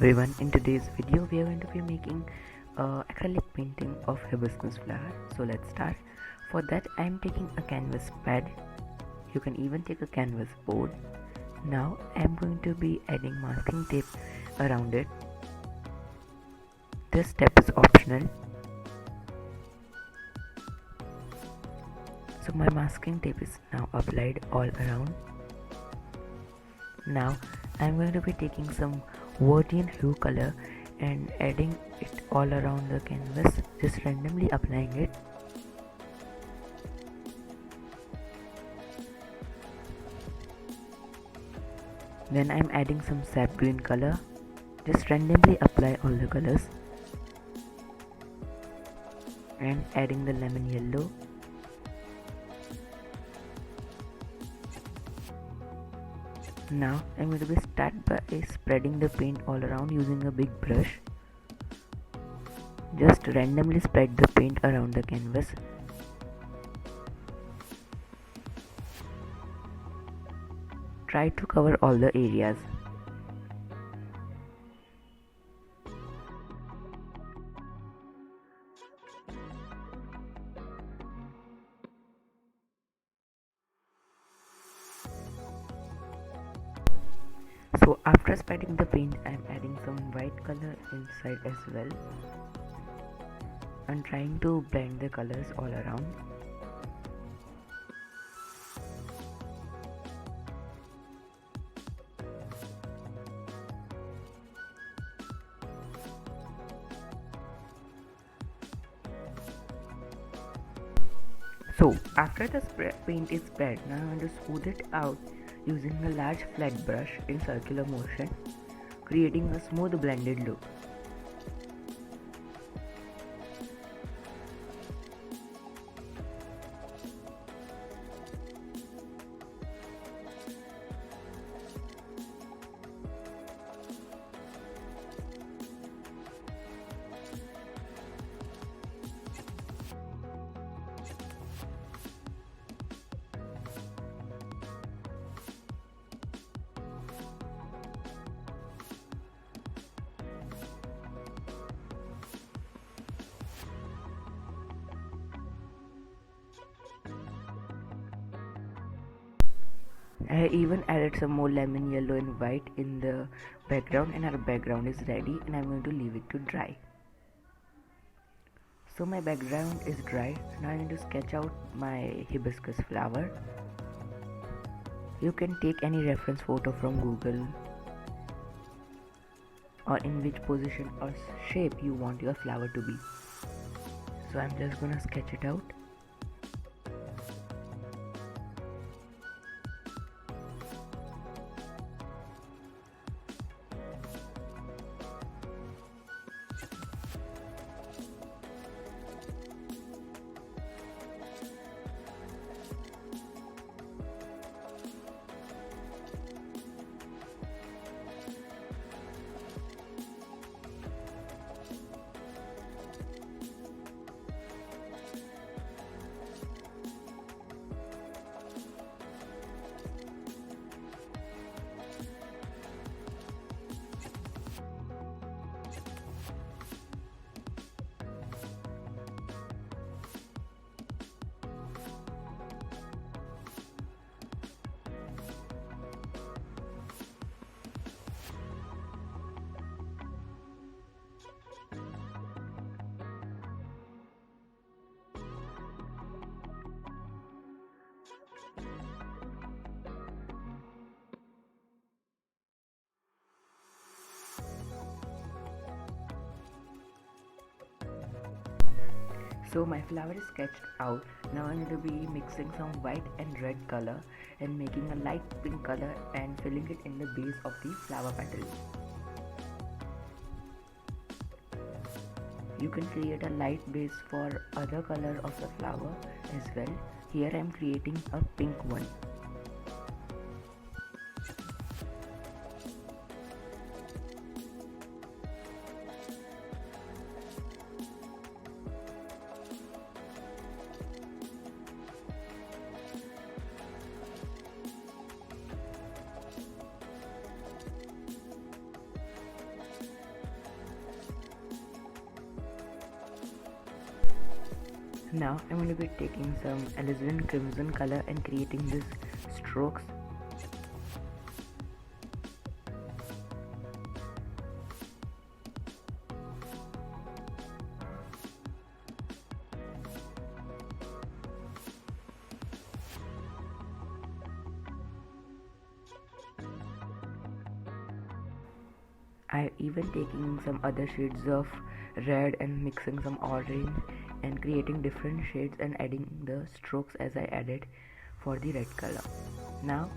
everyone, in today's video we are going to be making acrylic painting of hibiscus flower. So let's start. For that I am taking a canvas pad. You can even take a canvas board. Now I am going to be adding masking tape around it. This step is optional. So my masking tape is now applied all around. Now I am going to be taking some Virgin hue color and adding it all around the canvas, just randomly applying it. Then I am adding some sap green color, just randomly apply all the colors, and adding the lemon yellow. Now I'm going to start by spreading the paint all around using a big brush. Just randomly spread the paint around the canvas. Try to cover all the areas. So after spreading the paint, I am adding some white color inside as well. I'm trying to blend the colors all around. So after the paint is spread, now I'm going to smooth it out using a large flat brush in circular motion, creating a smooth blended look. I even added some more lemon yellow and white in the background, and our background is ready, and I'm going to leave it to dry. So my background is dry. Now I'm going to sketch out my hibiscus flower. You can take any reference photo from Google or in which position or shape you want your flower to be. So I'm just gonna sketch it out. So my flower is sketched out. Now I'm going to be mixing some white and red color and making a light pink color and filling it in the base of the flower petal. You can create a light base for other color of the flower as well. Here I am creating a pink one. Now I'm going to be taking some alizarin crimson color and creating these strokes. I'm even taking some other shades of red and mixing some orange and creating different shades and adding the strokes as I added for the red color. Now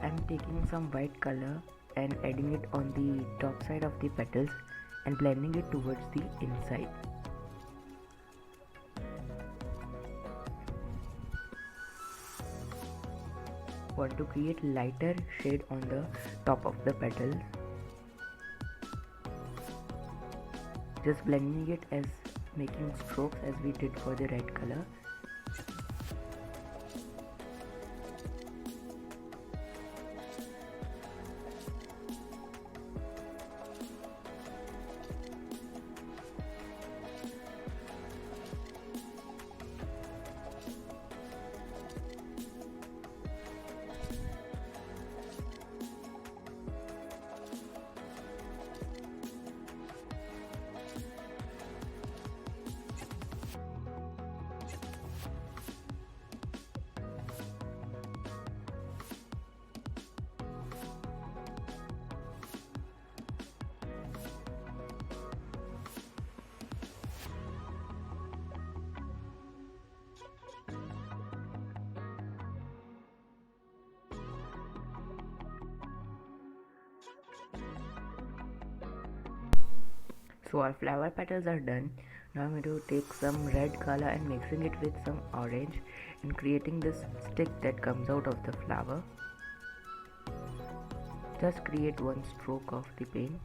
I'm taking some white color and adding it on the top side of the petals and blending it towards the inside. Want to create lighter shade on the top of the petals. Just blending it as making strokes as we did for the red color. So our flower petals are done. Now I'm going to take some red color and mixing it with some orange and creating this stick that comes out of the flower. Just create one stroke of the paint.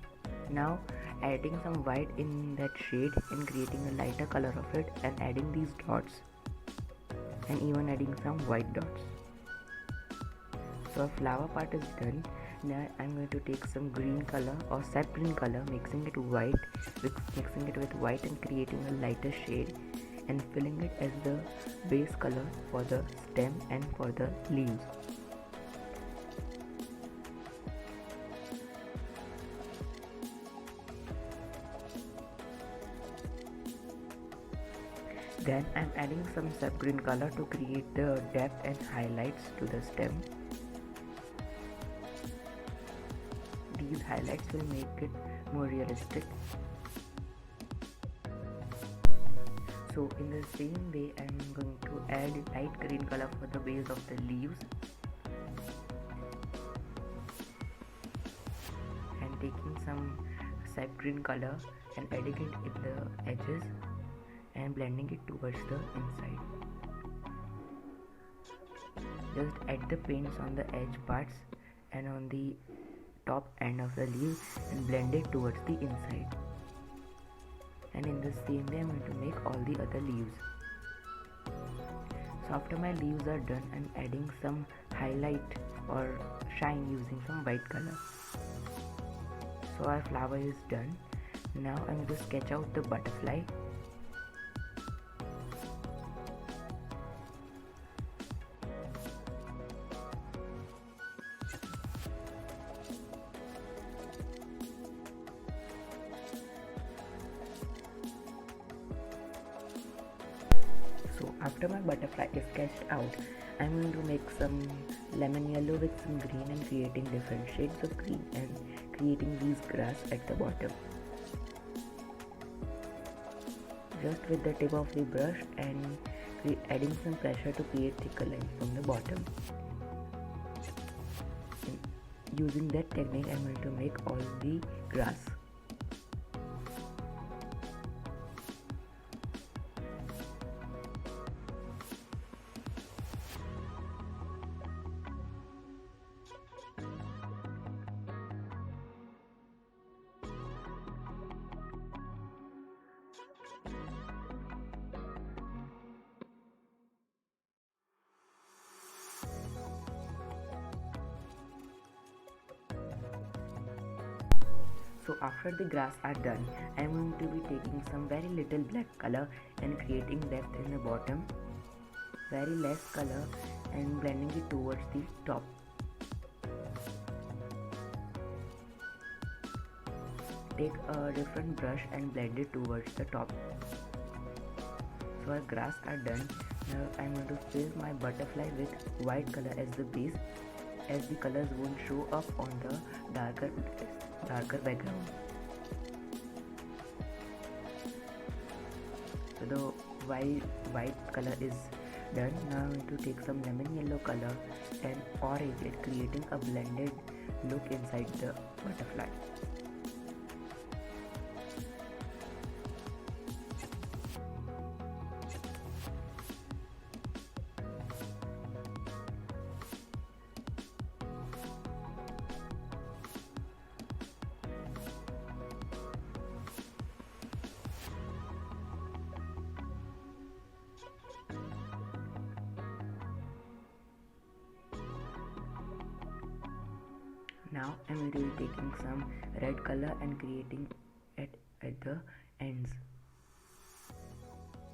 Now adding some white in that shade and creating a lighter color of it and adding these dots and even adding some white dots. So our flower part is done. Now I'm going to take some green color or sap green color, mixing it with white and creating a lighter shade and filling it as the base color for the stem and for the leaves. Then I'm adding some sap green color to create the depth and highlights to the stem. These highlights will make it more realistic. So in the same way, I'm going to add light green color for the base of the leaves and taking some sap green color and adding it in the edges and blending it towards the inside. Just add the paints on the edge parts and on the top end of the leaf and blend it towards the inside. And in the same way I'm going to make all the other leaves. So after my leaves are done, I'm adding some highlight or shine using some white color. So our flower is done. Now I'm going to sketch out the butterfly. So after my butterfly is sketched out, I'm going to make some lemon yellow with some green and creating different shades of green and creating these grass at the bottom. Just with the tip of the brush and adding some pressure to create thicker lines from the bottom. And using that technique, I'm going to make all the grass. So after the grass are done, I am going to be taking some very little black color and creating depth in the bottom, very less color, and blending it towards the top. Take a different brush and blend it towards the top. So our grass are done. Now I am going to fill my butterfly with white color as the base, as the colors won't show up on the darker background. So the white color is done. Now I'm going to take some lemon yellow color and orange it, creating a blended look inside the butterfly. Now I'm really taking some red color and creating it at the ends.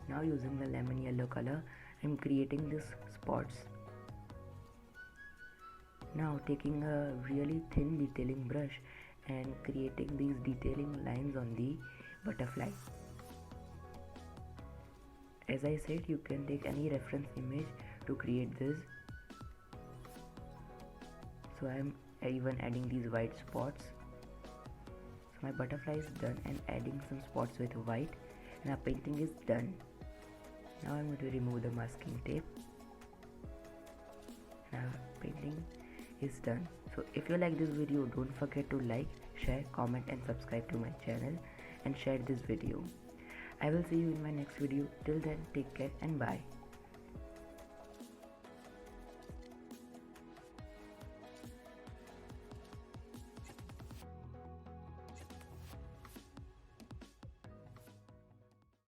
Now using the lemon yellow color, I'm creating these spots. Now taking a really thin detailing brush and creating these detailing lines on the butterfly. As I said, you can take any reference image to create this. So I'm even adding these white spots. So my butterfly is done and adding some spots with white, and our painting is done. Now I'm going to remove the masking tape. Now painting is done. So if you like this video, don't forget to like, share, comment and subscribe to my channel and share this video. I will see you in my next video. Till then, take care and bye.